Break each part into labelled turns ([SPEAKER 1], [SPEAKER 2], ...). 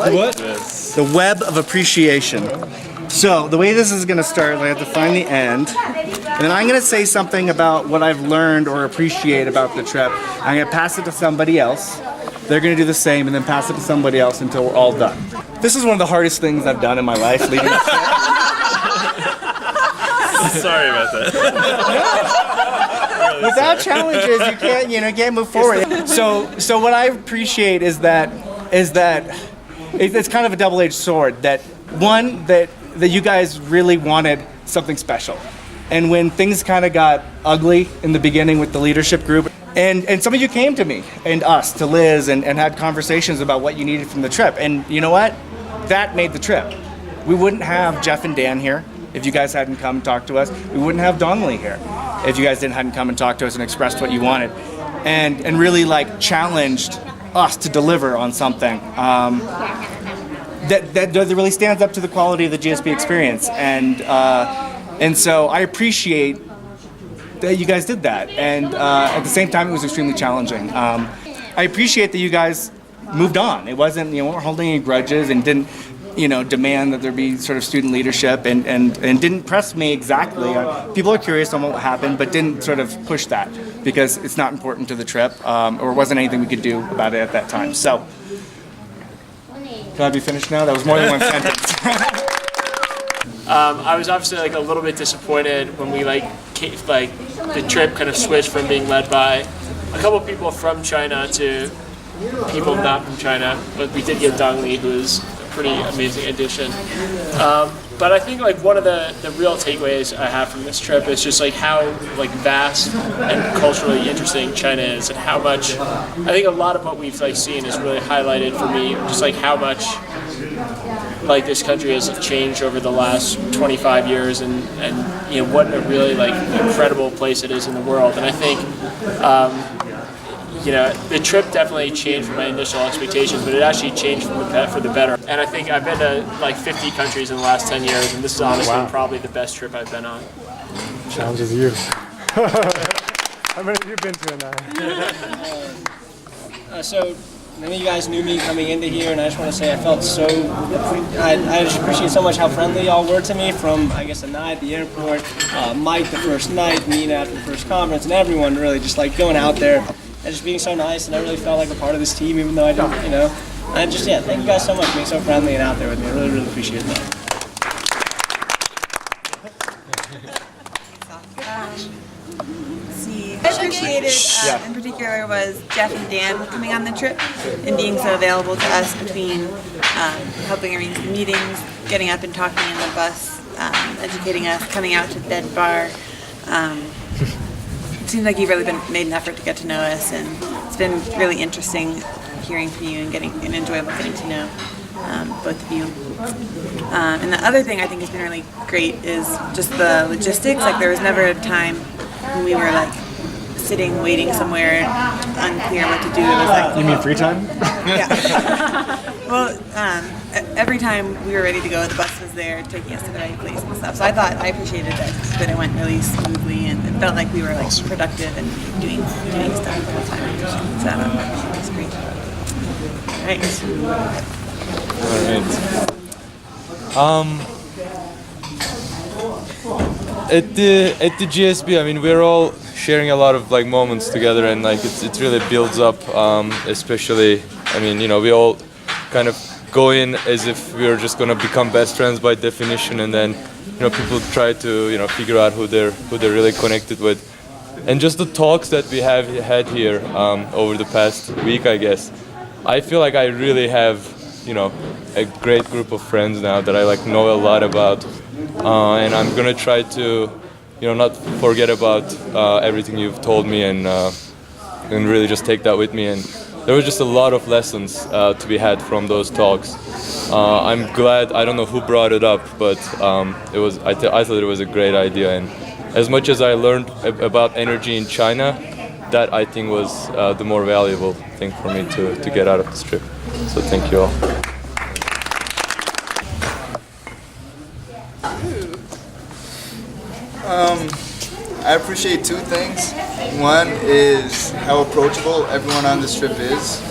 [SPEAKER 1] What?
[SPEAKER 2] The Web of Appreciation. So the way this is going to start, I have to find the end, and then I'm going to say something about what I've learned or appreciate about the trip. I'm going to pass it to somebody else. They're going to do the same, and then pass it to somebody else until we're all done. This is one of the hardest things I've done in my life, leading up to
[SPEAKER 3] Sorry about that.
[SPEAKER 2] Really without challenges, you can't move forward. So what I appreciate is that it's kind of a double-edged sword. That one, that you guys really wanted something special, and when things kind of got ugly in the beginning with the leadership group, and some of you came to me and us, to Liz, and had conversations about what you needed from the trip, and you know what? That made the trip. We wouldn't have Jeff and Dan here if you guys hadn't come and talked to us. We wouldn't have Dongli here if you guys hadn't come and talked to us and expressed what you wanted, and really like challenged us to deliver on something that really stands up to the quality of the GSB experience, and so I appreciate that you guys did that, and at the same time it was extremely challenging. I appreciate that you guys moved on. It wasn't, weren't holding any grudges, and didn't demand that there be sort of student leadership, and didn't press me exactly. People are curious on what happened, but didn't sort of push that because it's not important to the trip, or wasn't anything we could do about it at that time. So, can I be finished now? That was more than one sentence.
[SPEAKER 3] I was obviously like a little bit disappointed when we the trip kind of switched from being led by a couple of people from China to people not from China, but we did get Dongli, who is a pretty amazing addition. But I think like one of the real takeaways I have from this trip is just like how vast and culturally interesting China is, and how much I think a lot of what we've seen is really highlighted for me, just like how much this country has changed over the last 25 years, and what a really incredible place it is in the world. And I think the trip definitely changed from my initial expectations, but it actually changed for the better. And I think I've been to 50 countries in the last 10 years, and this is honestly probably the best trip I've been on.
[SPEAKER 1] Challenges you. How many have you been to now?
[SPEAKER 4] So many of you guys knew me coming into here, and I just want to say I just appreciate so much how friendly y'all were to me, from I guess Anai at the airport, Mike the first night, Nina after the first conference, and everyone really just going out there and just being so nice, and I really felt like a part of this team, even though I didn't, and just thank you guys so much for being so friendly and out there with me. I really, really appreciate that.
[SPEAKER 5] I appreciated, in particular, was Jeff and Dan coming on the trip and being so available to us between helping arrange the meetings, getting up and talking in the bus, educating us, coming out to Dead Bar. It seems like you've really made an effort to get to know us, and it's been really interesting hearing from you and enjoyable getting to know both of you. And the other thing I think has been really great is just the logistics. There was never a time when we were sitting, waiting somewhere, unclear what to do. It was
[SPEAKER 2] You mean free time?
[SPEAKER 5] Yeah. Well, every time we were ready to go, the bus was there, taking us to the right place and stuff. So I appreciated that it went really smoothly, and it felt like we were productive and doing stuff the whole time. So that was great.
[SPEAKER 6] All right. At the GSB, I mean, we're all sharing a lot of moments together, and it really builds up. Especially, I mean, we all kind of go in as if we were just gonna become best friends by definition, and then people try to figure out who they're really connected with, and just the talks that we have had here over the past week, I guess. I feel like I really have a great group of friends now that I know a lot about. And I'm gonna try to, not forget about everything you've told me, and really just take that with me. And there was just a lot of lessons to be had from those talks. I'm glad. I don't know who brought it up, but I thought it was a great idea. And as much as I learned about energy in China, that I think was the more valuable thing for me to get out of this trip. So thank you all.
[SPEAKER 7] I appreciate two things. One is how approachable everyone on this trip is.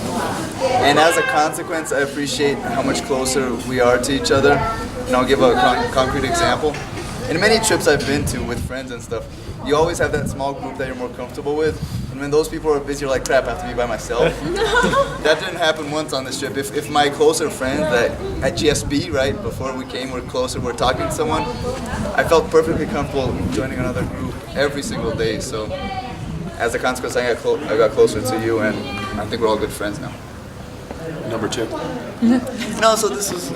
[SPEAKER 7] And as a consequence, I appreciate how much closer we are to each other. And I'll give a concrete example. In many trips I've been to with friends and stuff, you always have that small group that you're more comfortable with. And when those people are busy, you're like, crap, I have to be by myself. That didn't happen once on this trip. If my closer friends that at GSB, right, before we came, were closer, were talking to someone, I felt perfectly comfortable joining another group every single day. So as a consequence, I got closer to you, and I think we're all good friends now.
[SPEAKER 8] Number 2.
[SPEAKER 7] No, so this was...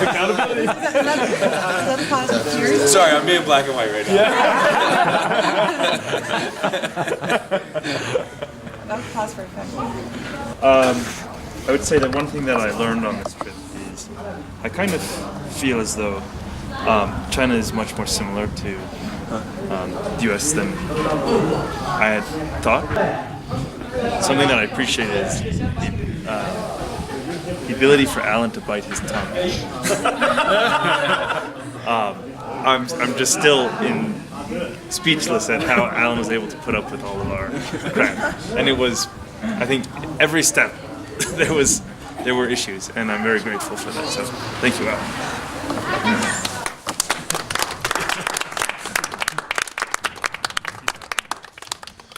[SPEAKER 8] Accountability.
[SPEAKER 5] Is that a positive cheers?
[SPEAKER 8] Sorry, I'm being black and white right now.
[SPEAKER 5] I'll pause for a second.
[SPEAKER 9] I would say that one thing that I learned on this trip is I kind of feel as though China is much more similar to the US than I had thought. Something that I appreciate is the ability for Alan to bite his tongue. I'm just still speechless at how Alan was able to put up with all of our crap. And it was, I think, every step there were issues, and I'm very grateful for that. So thank you, Alan.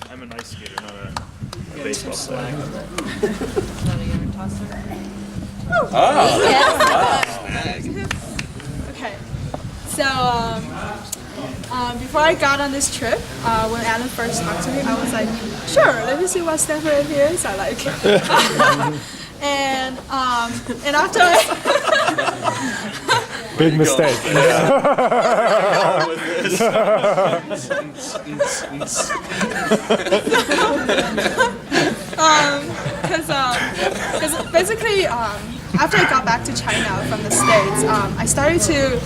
[SPEAKER 9] I'm an ice skater, not a baseball player.
[SPEAKER 10] Okay, so before I got on this trip, when Alan first talked to me, I was like, sure, let me see what Stanford appearance I like. and after
[SPEAKER 1] Big mistake.
[SPEAKER 10] Because basically, after I got back to China from the States, I started to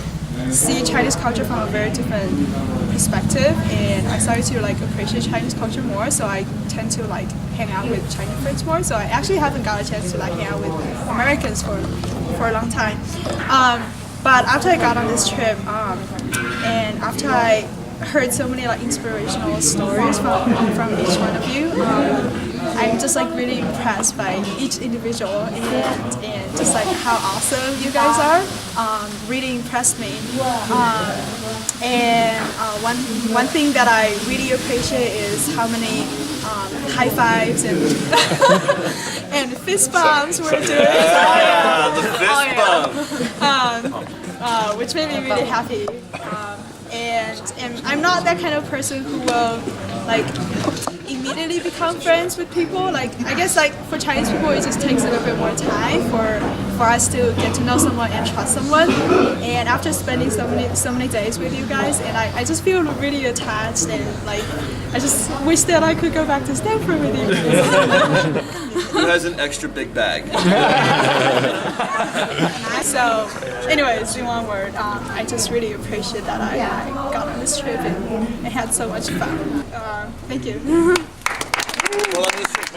[SPEAKER 10] see Chinese culture from a very different perspective, and I started to like appreciate Chinese culture more. So I tend to like hang out with Chinese friends more. So I actually haven't got a chance to like hang out with Americans for a long time. But after I got on this trip, and after I heard so many like inspirational stories from each one of you, I'm just like really impressed by each individual and just like how awesome you guys are. Really impressed me. And one thing that I really appreciate is how many high fives and and fist bumps we're doing.
[SPEAKER 8] The fist bump.
[SPEAKER 10] Which made me really happy. And I'm not that kind of person who will like immediately become friends with people. Like I guess like for Chinese people it just takes a little bit more time for us to get to know someone and trust someone. And after spending so many days with you guys, and I just feel really attached, and like I just wish that I could go back to Stanford with you guys.
[SPEAKER 8] Who has an extra big bag?
[SPEAKER 10] So, anyways, in one word, I just really appreciate that I got on this trip and had so much fun. Thank you.
[SPEAKER 8] Well, on this trip,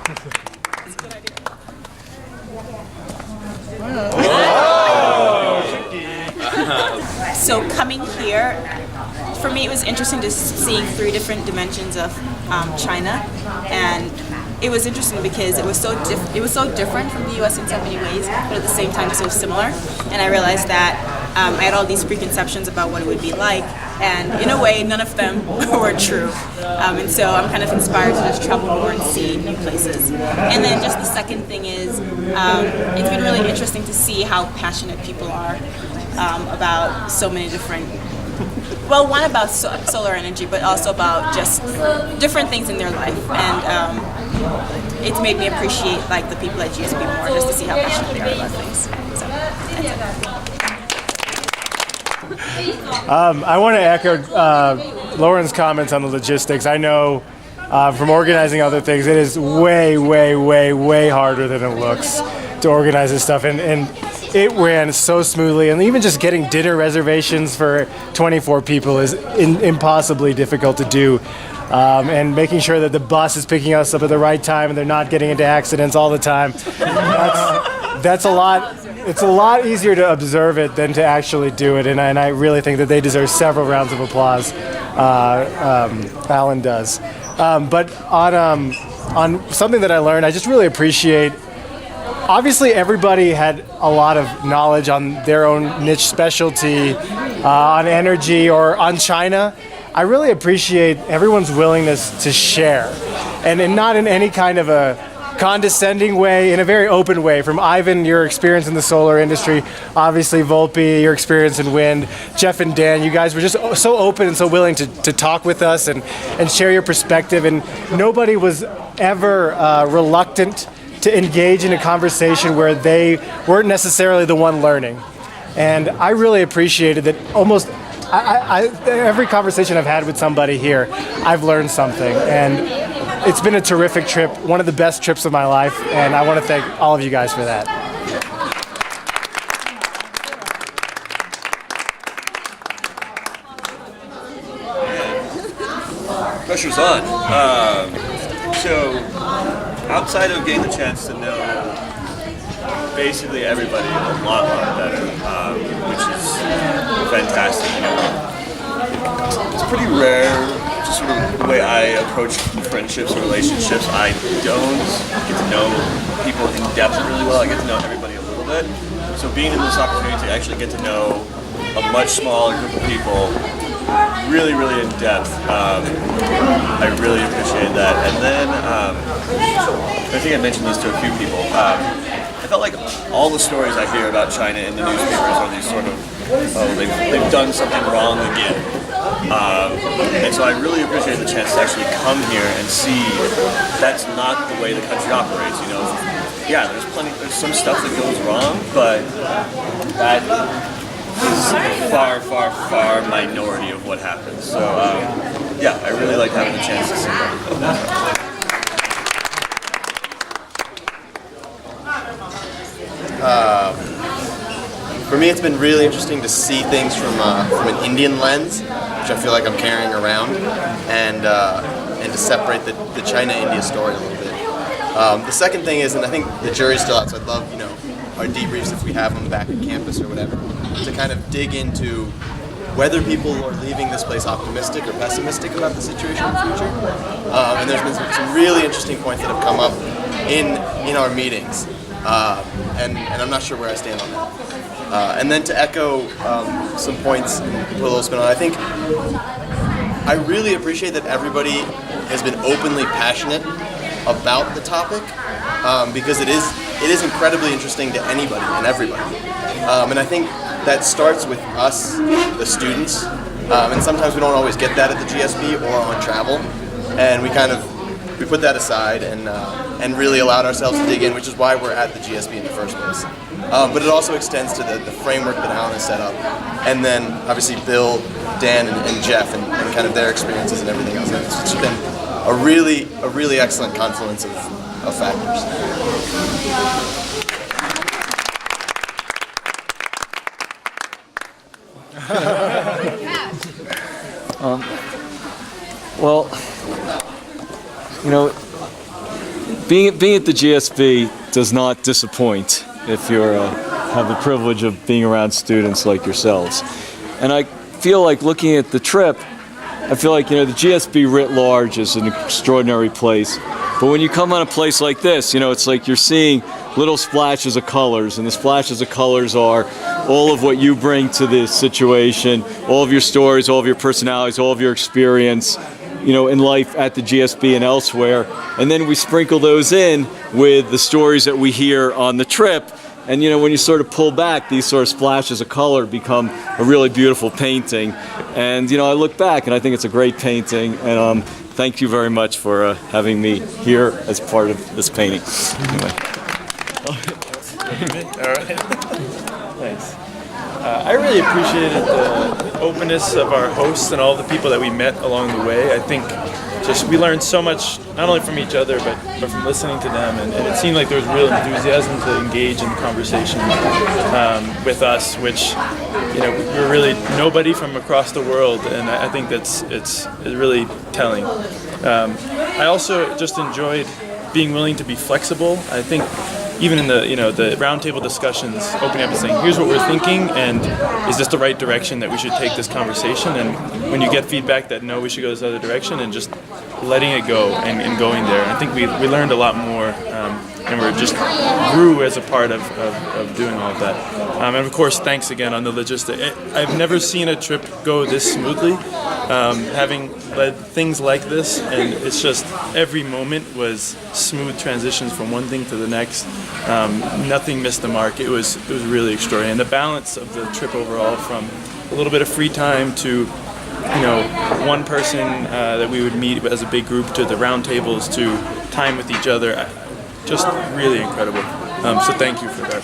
[SPEAKER 10] That's a good idea.
[SPEAKER 5] So coming here, for me it was interesting to seeing 3 different dimensions of China, and it was interesting because it was so different from the U.S. in so many ways, but at the same time so similar. And I realized that I had all these preconceptions about what it would be like, and in a way none of them were true. And so I'm kind of inspired to just travel more and see new places. And then just the second thing is, it's been really interesting to see how passionate people are about so many different, well, one about solar energy, but also about just different things in their life. And it's made me appreciate like the people at GSB more, just to see how passionate they are about things. So,
[SPEAKER 1] I want to echo Lauren's comments on the logistics. I know from organizing other things, it is way, way, way, way harder than it looks to organize this stuff. And it ran so smoothly. And even just getting dinner reservations for 24 people is impossibly difficult to do. And making sure that the bus is picking us up at the right time and they're not getting into accidents all the time. That's a lot. It's a lot easier to observe it than to actually do it, and I really think that they deserve several rounds of applause. Alan does. But on something that I learned, I just really appreciate. Obviously, everybody had a lot of knowledge on their own niche specialty, on energy or on China. I really appreciate everyone's willingness to share, and not in any kind of a condescending way, in a very open way. From Ivan, your experience in the solar industry, obviously Volpe, your experience in wind, Jeff and Dan, you guys were just so open and so willing to talk with us and share your perspective, and nobody was ever reluctant to engage in a conversation where they weren't necessarily the one learning. And I really appreciated that. Almost every conversation I've had with somebody here, I've learned something, and it's been a terrific trip, one of the best trips of my life, and I want to thank all of you guys for that.
[SPEAKER 8] Pressure's on. So, outside of getting the chance to know basically everybody a lot better, which is fantastic. You know, it's pretty rare, just sort of the way I approach friendships and relationships. I don't get to know people in depth really well. I get to know everybody a little bit. So being in this opportunity to actually get to know a much smaller group of people really in depth, I really appreciated that. And then I think I mentioned this to a few people. I felt like all the stories I hear about China in the newspapers are these sort of, they've done something wrong again. And so I really appreciate the chance to actually come here and see that's not the way the country operates. You know, yeah, there's some stuff that goes wrong, but that is far minority of what happens. So yeah, I really like having the chance to see that.
[SPEAKER 11] For me, it's been really interesting to see things from an Indian lens, which I feel like I'm carrying around, and to separate the China-India story a little bit. The second thing is, and I think the jury's still out, so I'd love, our debriefs if we have them back at campus or whatever, to kind of dig into whether people are leaving this place optimistic or pessimistic about the situation in the future. And there's been some really interesting points that have come up in our meetings, and I'm not sure where I stand on that. And then to echo some points Willow's been on, I think I really appreciate that everybody has been openly passionate about the topic, because it is incredibly interesting to anybody and everybody. And I think that starts with us, the students, and sometimes we don't always get that at the GSB or on travel, and we put that aside and really allowed ourselves to dig in, which is why we're at the GSB in the first place. But it also extends to the framework that Alan has set up, and then obviously Bill, Dan, and Jeff, and kind of their experiences and everything else. And it's just been a really excellent confluence of factors.
[SPEAKER 12] Well, being at the GSB does not disappoint if you have the privilege of being around students like yourselves. And I feel like looking at the trip, I feel like, the GSB writ large is an extraordinary place. But when you come on a place like this, it's like you're seeing little splashes of colors, and the splashes of colors are all of what you bring to this situation, all of your stories, all of your personalities, all of your experience, in life at the GSB and elsewhere. And then we sprinkle those in with the stories that we hear on the trip. And when you sort of pull back, these sort of splashes of color become a really beautiful painting. And I look back and I think it's a great painting. And thank you very much for having me here as part of this painting. Anyway.
[SPEAKER 9] All right. Thanks. I really appreciated the openness of our hosts and all the people that we met along the way. I think just we learned so much, not only from each other, but from listening to them. And it seemed like there was real enthusiasm to engage in the conversation with us, which, we're really nobody from across the world. And I think it's really telling. I also just enjoyed being willing to be flexible. I think, even in the the roundtable discussions, opening up and saying, here's what we're thinking, and is this the right direction that we should take this conversation? And when you get feedback that no, we should go this other direction, and just letting it go and going there. I think we learned a lot more, and we just grew as a part of doing all of that. And of course, thanks again on the logistics. I've never seen a trip go this smoothly, having led things like this, and it's just every moment was smooth transitions from one thing to the next. Nothing missed the mark. It was really extraordinary, and the balance of the trip overall, from a little bit of free time to one person that we would meet as a big group, to the round tables, to time with each other, just really incredible. So thank you for that.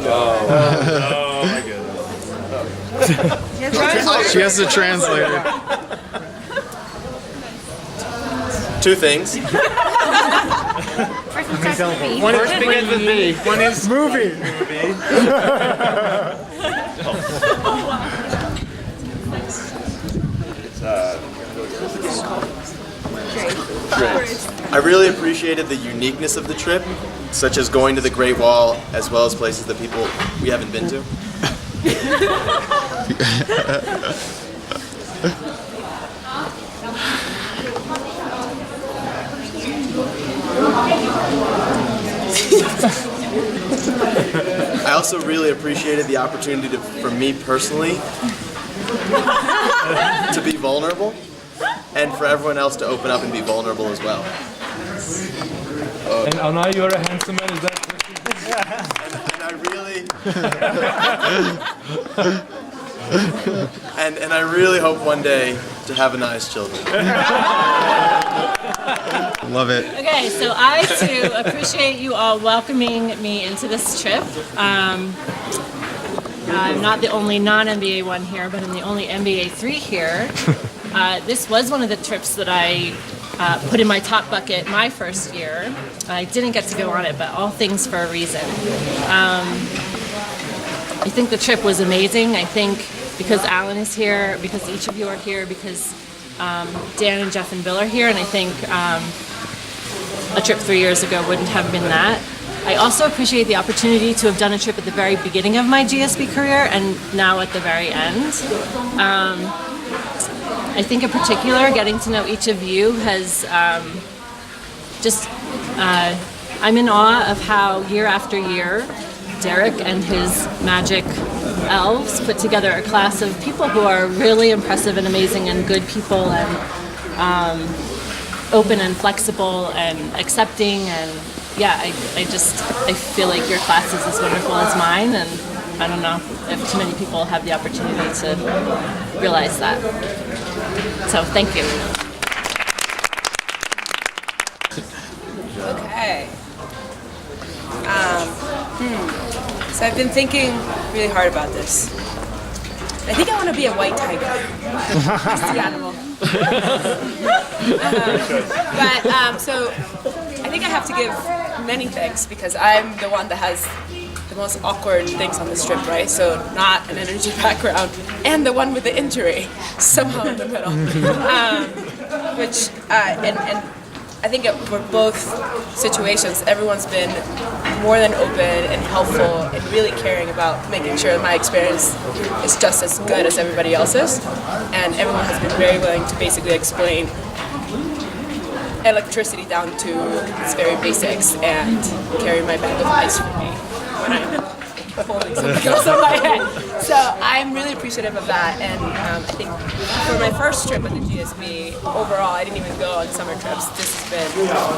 [SPEAKER 9] Oh my goodness.
[SPEAKER 11] She has the translator. Two things.
[SPEAKER 1] One is begins with B. One is movie.
[SPEAKER 11] I really appreciated the uniqueness of the trip, such as going to the Great Wall, as well as places that people we haven't been to. I also really appreciated the opportunity for me personally to be vulnerable, and for everyone else to open up and be vulnerable as well.
[SPEAKER 6] And Anna, you're a handsome man, is that?
[SPEAKER 11] And I really hope one day to have a nice children.
[SPEAKER 13] Love it.
[SPEAKER 14] Okay, so I too appreciate you all welcoming me into this trip. I'm not the only non-MBA one here, but I'm the only MBA 3 here. This was one of the trips that I put in my top bucket my first year. I didn't get to go on it, but all things for a reason. I think the trip was amazing. I think because Alan is here, because each of you are here, because Dan and Jeff and Bill are here, and I think a trip 3 years ago wouldn't have been that. I also appreciate the opportunity to have done a trip at the very beginning of my GSB career and now at the very end. I think in particular, getting to know each of you has I'm in awe of how year after year, Derek and his magic elves put together a class of people who are really impressive and amazing and good people and open and flexible and accepting, and yeah, I feel like your class is as wonderful as mine, and I don't know if too many people have the opportunity to realize that. So thank you.
[SPEAKER 5] Okay. So I've been thinking really hard about this. I think I want to be a white tiger. That's the animal. So I think I have to give many thanks because I'm the one that has the most awkward things on this trip, right? So not an energy background, and the one with the injury, somehow in the middle. And I think for both situations, everyone's been more than open and helpful and really caring about making sure that my experience is just as good as everybody else's. And everyone has been very willing to basically explain electricity down to its very basics and carry my bag of ice for me when I'm holding something else on my head. So I'm really appreciative of that, and I think for my first trip with the GSB, overall, I didn't even go on summer trips. This has been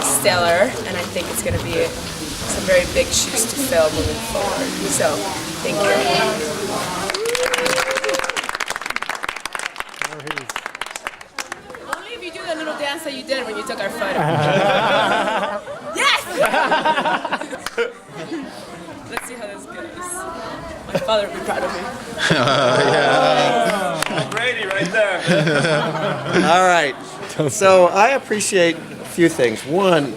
[SPEAKER 5] stellar, and I think it's going to be some very big shoes to fill moving forward. So, thank you. Only if you do the little dance that you did when you took our photo. Yes! Let's see how this goes. My father would be proud of me.
[SPEAKER 8] Brady right there.
[SPEAKER 15] All right. So I appreciate a few things. One,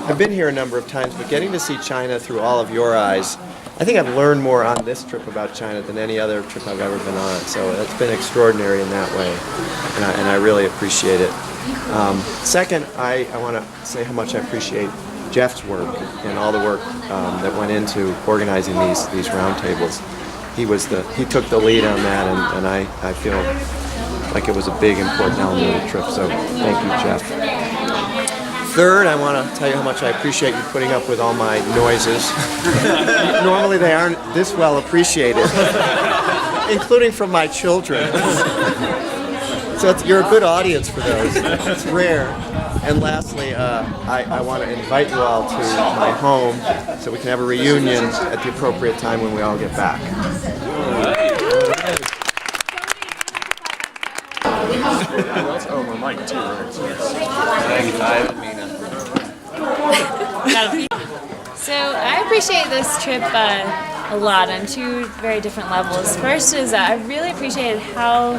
[SPEAKER 15] I've been here a number of times, but getting to see China through all of your eyes I think I've learned more on this trip about China than any other trip I've ever been on. So it's been extraordinary in that way, and I really appreciate it. Second, I want to say how much I appreciate Jeff's work and all the work that went into organizing these roundtables. He took the lead on that, and I feel like it was a big, important element of the trip. So thank you, Jeff. Third, I want to tell you how much I appreciate you putting up with all my noises. Normally they aren't this well appreciated, including from my children. So you're a good audience for those. It's rare. And lastly, I want to invite you all to my home so we can have a reunion at the appropriate time when we all get back.
[SPEAKER 9] Oh, my mic too.
[SPEAKER 14] So I appreciate this trip a lot on two very different levels. First is I really appreciated how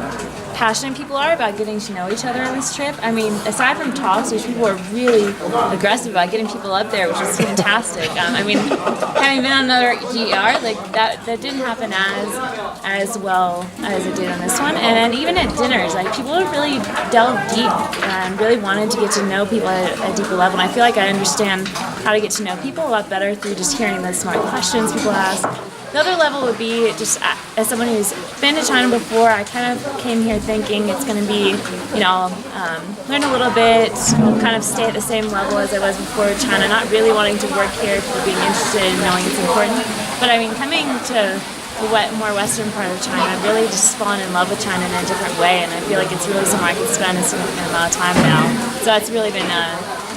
[SPEAKER 14] passionate people are about getting to know each other on this trip. I mean, aside from talks, which people are really aggressive about getting people up there, which is fantastic. I mean, having been on another GR, like that didn't happen as well as it did on this one. And then even at dinners, like people really delved deep and really wanted to get to know people at a deeper level. And I feel like I understand how to get to know people a lot better through just hearing the smart questions people ask. The other level would be just as someone who's been to China before, I kind of came here thinking it's going to be, learn a little bit, kind of stay at the same level as I was before China, not really wanting to work here for being interested in knowing it's important. But I mean, coming to the more western part of China, I've really just fallen in love with China in a different way, and I feel like it's really somewhere I can spend a significant amount of time now. So that's really been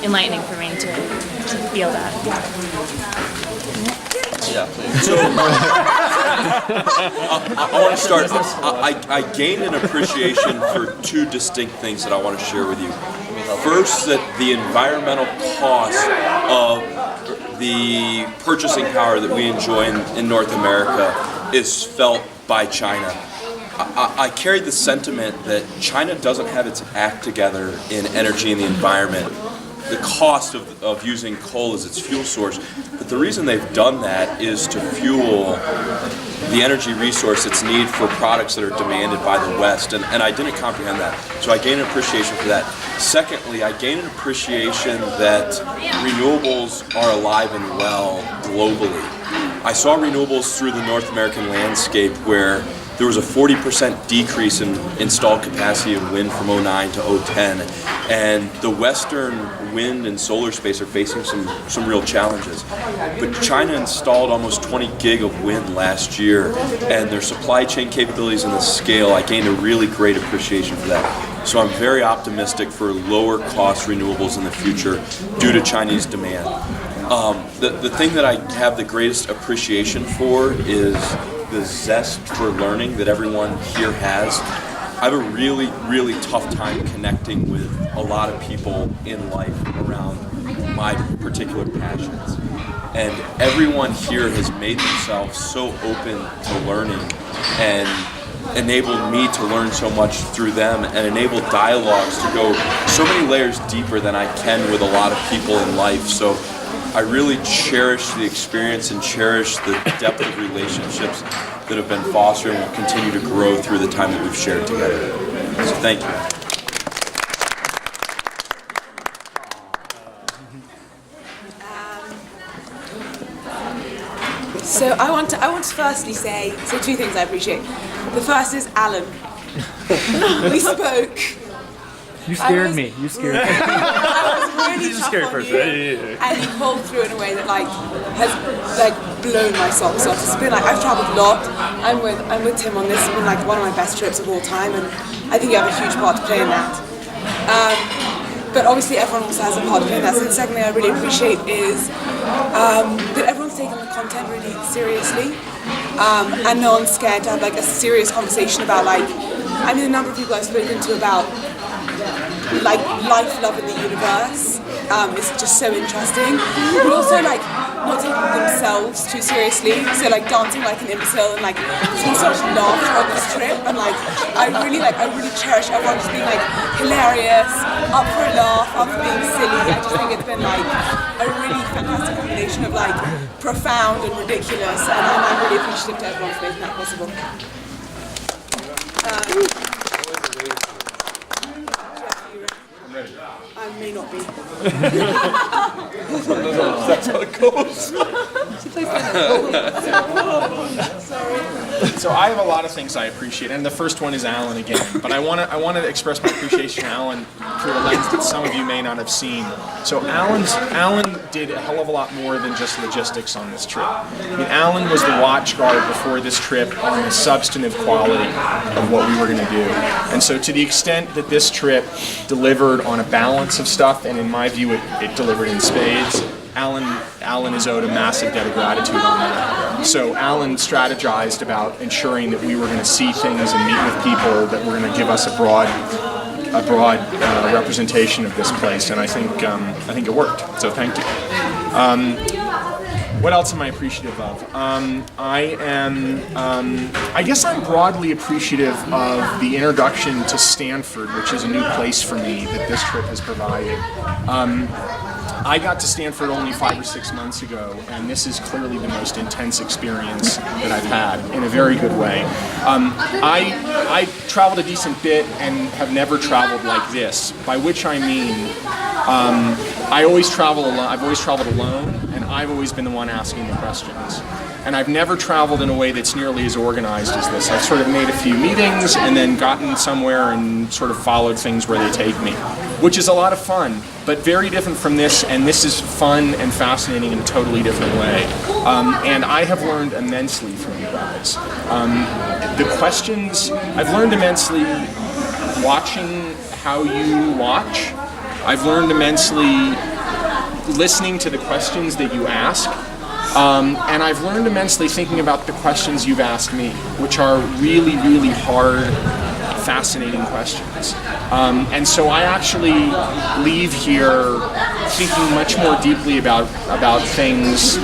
[SPEAKER 14] enlightening for me to feel that.
[SPEAKER 8] Yeah, please. So, I want to start. I gained an appreciation for two distinct things that I want to share with you. First, that the environmental cost of the purchasing power that we enjoy in North America is felt by China. I carried the sentiment that China doesn't have its act together in energy and the environment. The cost of using coal as its fuel source. But the reason they've done that is to fuel the energy resource that's needed for products that are demanded by the West. And I didn't comprehend that. So I gained an appreciation for that. Secondly, I gained an appreciation that renewables are alive and well globally. I saw renewables through the North American landscape where there was a 40% decrease in installed capacity of wind from 2009 to 2010, and the Western wind and solar space are facing some real challenges. But China installed almost 20 gig of wind last year, and their supply chain capabilities and the scale, I gained a really great appreciation for that. So I'm very optimistic for lower cost renewables in the future due to Chinese demand. The thing that I have the greatest appreciation for is the zest for learning that everyone here has. I have a really, really tough time connecting with a lot of people in life around my particular passions. And everyone here has made themselves so open to learning and enabled me to learn so much through them and enabled dialogues to go so many layers deeper than I can with a lot of people in life. So I really cherish the experience and cherish the depth of relationships that have been fostered and will continue to grow through the time that we've shared together. So thank you.
[SPEAKER 13] So I want to firstly say two things I appreciate. The first is Alan. We spoke.
[SPEAKER 2] You scared me. You scared me.
[SPEAKER 13] I was really tough on you, and you pulled through in a way that has blown my socks off. It's been I've travelled a lot. I'm with Tim on this. It's been one of my best trips of all time, and I think you have a huge part to play in that. But obviously everyone also has a part to play in that. So the second thing I really appreciate is that everyone's taken the content really seriously, and no one's scared to have a serious conversation about the number of people I've spoken to about life, love in the universe, is just so interesting. But also like not taking themselves too seriously. So like dancing like an imbecile and like there's been such laughter on this trip, and like I really cherish everyone just being like hilarious, up for a laugh, up for being silly. I just think it's been like a really fantastic combination of like profound and ridiculous, and I'm really appreciative to everyone for making that possible. I may not be.
[SPEAKER 8] That's how it goes.
[SPEAKER 16] So I have a lot of things I appreciate, and the first one is Alan again. But I want to express my appreciation to Alan through a lens that some of you may not have seen. So Alan did a hell of a lot more than just logistics on this trip. I mean, Alan was the watch guard before this trip on the substantive quality of what we were going to do. And so to the extent that this trip delivered on a balance of stuff, and in my view it delivered in spades, Alan is owed a massive debt of gratitude on that. So Alan strategized about ensuring that we were going to see things and meet with people that were going to give us a broad representation of this place, and I think it worked. So thank you. What else am I appreciative of? I guess I'm broadly appreciative of the introduction to Stanford, which is a new place for me that this trip has provided. I got to Stanford only 5 or 6 months ago, and this is clearly the most intense experience that I've had in a very good way. I traveled a decent bit and have never traveled like this, by which I mean I always travel alone. I've always traveled alone, and I've always been the one asking the questions. And I've never traveled in a way that's nearly as organized as this. I've sort of made a few meetings and then gotten somewhere and sort of followed things where they take me, which is a lot of fun, but very different from this, and this is fun and fascinating in a totally different way. And I have learned immensely from you guys. The questions, I've learned immensely watching how you watch. I've learned immensely listening to the questions that you ask. And I've learned immensely thinking about the questions you've asked me, which are really, really hard, fascinating questions. And so I actually leave here thinking much more deeply about things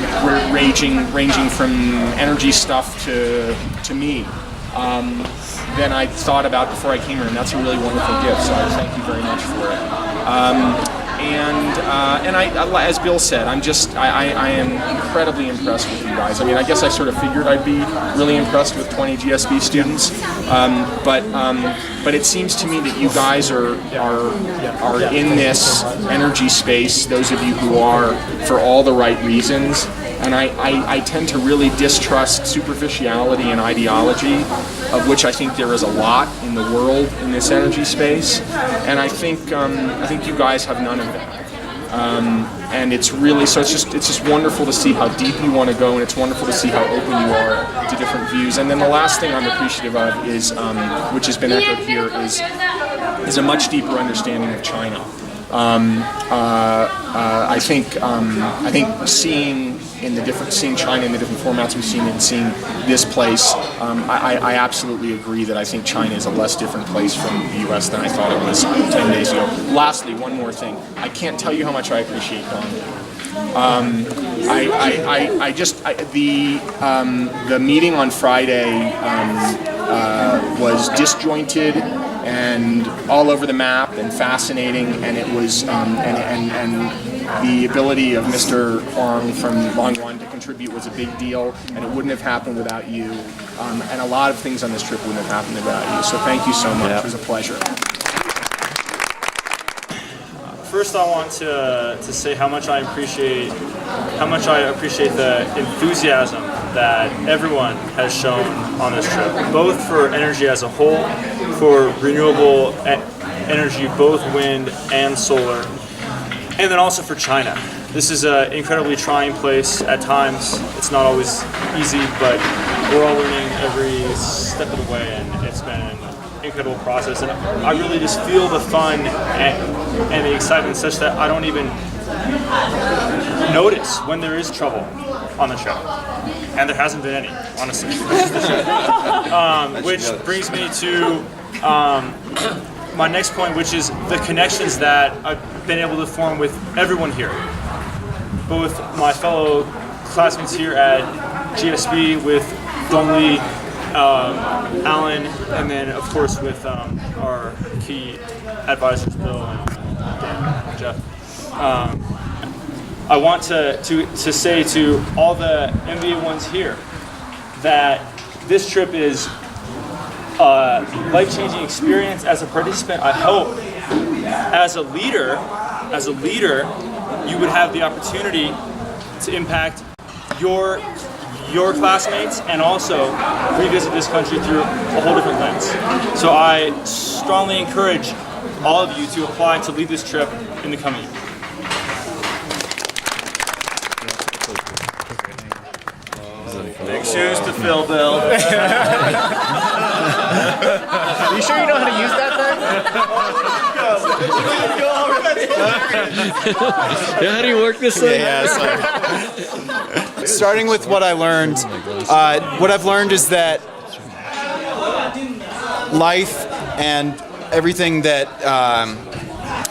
[SPEAKER 16] ranging from energy stuff to me than I thought about before I came here, and that's a really wonderful gift, so I thank you very much for it. And I, as Bill said, I am incredibly impressed with you guys. I mean, I guess I sort of figured I'd be really impressed with 20 GSB students, but it seems to me that you guys are in this energy space, those of you who are, for all the right reasons. And I tend to really distrust superficiality and ideology, of which I think there is a lot in the world in this energy space. And I think you guys have none of that. And it's really, so it's just wonderful to see how deep you want to go, and it's wonderful to see how open you are to different views. And then the last thing I'm appreciative of is, which has been echoed here, is a much deeper understanding of China. I think seeing China in the different formats we've seen it, and seeing this place, I absolutely agree that I think China is a less different place from the U.S. than I thought it was 10 days ago. Lastly, one more thing. I can't tell you how much I appreciate Don. The meeting on Friday was disjointed and all over the map and fascinating, and it was and the ability of Mr. Huang from Longwan to contribute was a big deal, and it wouldn't have happened without you, and a lot of things on this trip wouldn't have happened without you, so thank you so much. It was a pleasure.
[SPEAKER 17] First, I want to say how much I appreciate the enthusiasm that everyone has shown on this trip, both for energy as a whole, for renewable energy, both wind and solar, and then also for China. This is an incredibly trying place at times. It's not always easy, but we're all learning every step of the way, and it's been an incredible process. And I really just feel the fun and the excitement such that I don't even notice when there is trouble on the trip. And there hasn't been any, honestly. Which brings me to my next point, which is the connections that been able to form with everyone here. Both my fellow classmates here at GSB with Dongli, Alan, and then of course with our key advisors, Bill and Dan and Jeff. I want to say to all the MBA ones here that this trip is a life-changing experience as a participant. I hope as a leader, you would have the opportunity to impact your classmates and also revisit this country through a whole different lens. So I strongly encourage all of you to apply to lead this trip in the coming year.
[SPEAKER 8] Big shoes to fill, Bill.
[SPEAKER 2] You sure you know how to use that thing?
[SPEAKER 12] Yeah, how do you work this thing?
[SPEAKER 2] Starting with what I learned, what I've learned is that life and everything that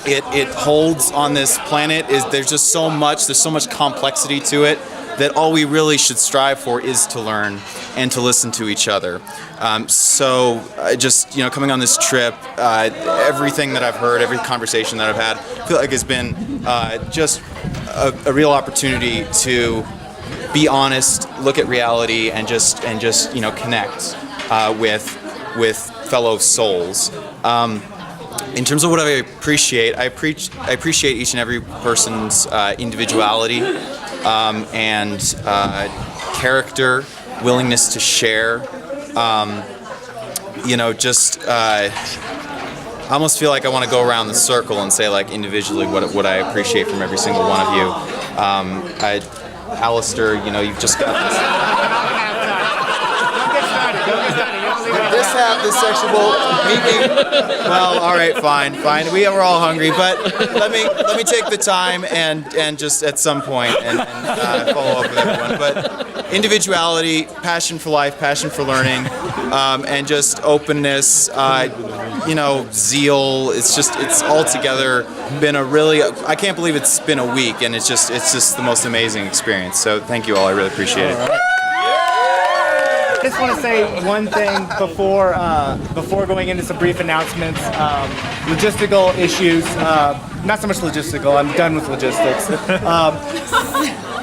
[SPEAKER 2] it holds on this planet there's just so much. There's so much complexity to it that all we really should strive for is to learn and to listen to each other. So just coming on this trip, everything that I've heard, every conversation that I've had, I feel like has been just a real opportunity to be honest, look at reality, and just connect with fellow souls. In terms of what I appreciate, I appreciate each and every person's individuality and character, willingness to share. I almost feel like I want to go around the circle and say, like, individually what I appreciate from every single one of you. Alistair, you've just got this. This sexual meeting. Well, all right, fine. We were all hungry, but let me take the time and just at some point and follow up with everyone. But individuality, passion for life, passion for learning, and just openness. Zeal. It's all together been a really. I can't believe it's been a week, and it's just the most amazing experience. So thank you all. I really appreciate it. I just want to say one thing before going into some brief announcements. Logistical issues. Not so much logistical. I'm done with logistics.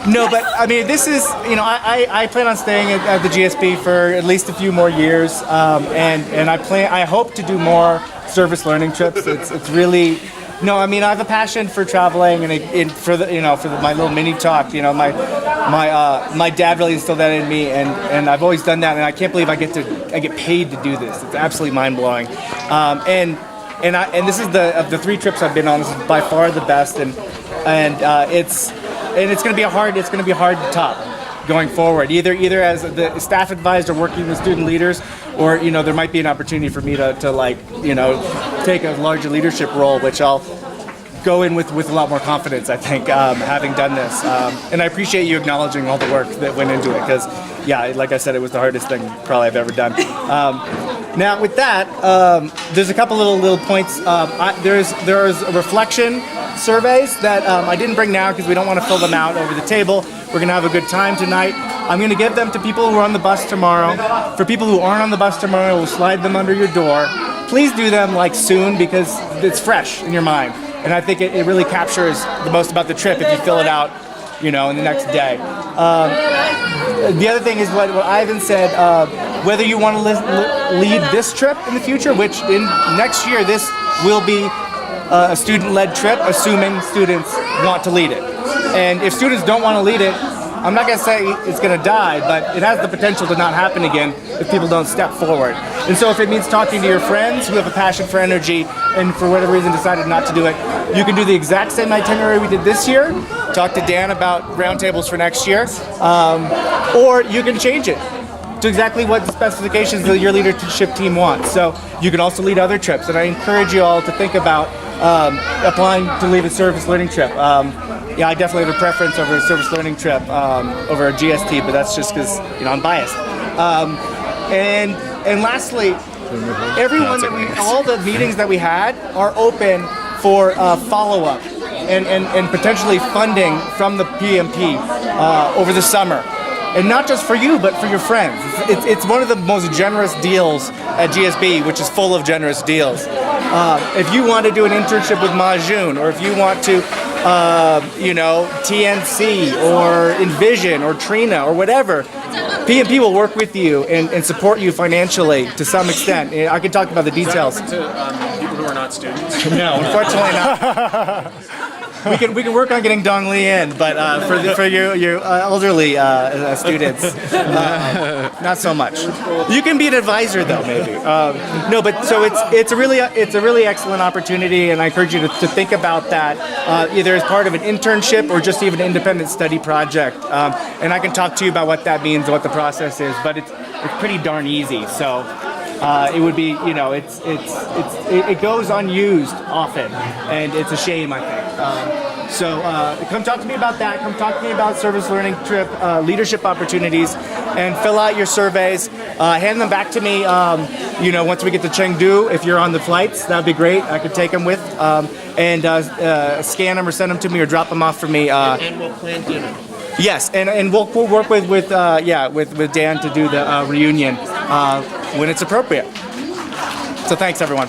[SPEAKER 2] No, but I mean, this is, I plan on staying at the GSB for at least a few more years, and I hope to do more service learning trips. It's really. No, I mean, I have a passion for traveling, and for my little mini talk, my dad really instilled that in me, and I've always done that, and I can't believe I get paid to do this. It's absolutely mind blowing, and this is of the 3 trips I've been on, this is by far the best, and it's going to be hard to top going forward, either as the staff advisor working with student leaders, or there might be an opportunity for me to take a larger leadership role, which I'll go in with a lot more confidence, I think, having done this. And I appreciate you acknowledging all the work that went into it, because like I said, it was the hardest thing probably I've ever done. Now with that, there's a couple little points. There's reflection surveys that I didn't bring now because we don't want to fill them out over the table. We're going to have a good time tonight. I'm going to give them to people who are on the bus tomorrow. For people who aren't on the bus tomorrow, we'll slide them under your door. Please do them soon, because it's fresh in your mind. And I think it really captures the most about the trip if you fill it out, in the next day. The other thing is what Ivan said, whether you want to lead this trip in the future, which in next year this will be a student-led trip, assuming students want to lead it. And if students don't want to lead it, I'm not going to say it's going to die, but it has the potential to not happen again if people don't step forward. And so if it means talking to your friends who have a passion for energy and for whatever reason decided not to do it, you can do the exact same itinerary we did this year, talk to Dan about roundtables for next year, or you can change it to exactly what the specifications that your leadership team wants. So you can also lead other trips, and I encourage you all to think about applying to lead a service learning trip. I definitely have a preference over a service learning trip over a GST, but that's just because I'm biased. And lastly, all the meetings that we had are open for follow-up and potentially funding from the PMP over the summer. And not just for you, but for your friends. It's one of the most generous deals at GSB, which is full of generous deals. If you want to do an internship with Majun, or if you want to, TNC or Envision or Trina or whatever, PMP will work with you and support you financially to some extent. I can talk about the details.
[SPEAKER 16] Is that open to people who are not students?
[SPEAKER 2] No, unfortunately not. We can work on getting Dong Li in, but for your elderly students, not so much. You can be an advisor though, maybe. No, but so it's a really excellent opportunity, and I encourage you to think about that either as part of an internship or just even an independent study project. And I can talk to you about what that means and what the process is, but it's pretty darn easy. So. It would be, it goes unused often, and it's a shame, I think. So come talk to me about that. Come talk to me about service learning trip, leadership opportunities, and fill out your surveys. Hand them back to me, once we get to Chengdu. If you're on the flights, that'd be great. I could take them with, and scan them or send them to me or drop them off for me.
[SPEAKER 18] And we'll plan dinner.
[SPEAKER 2] Yes, and we'll work with Dan to do the reunion when it's appropriate. So thanks, everyone.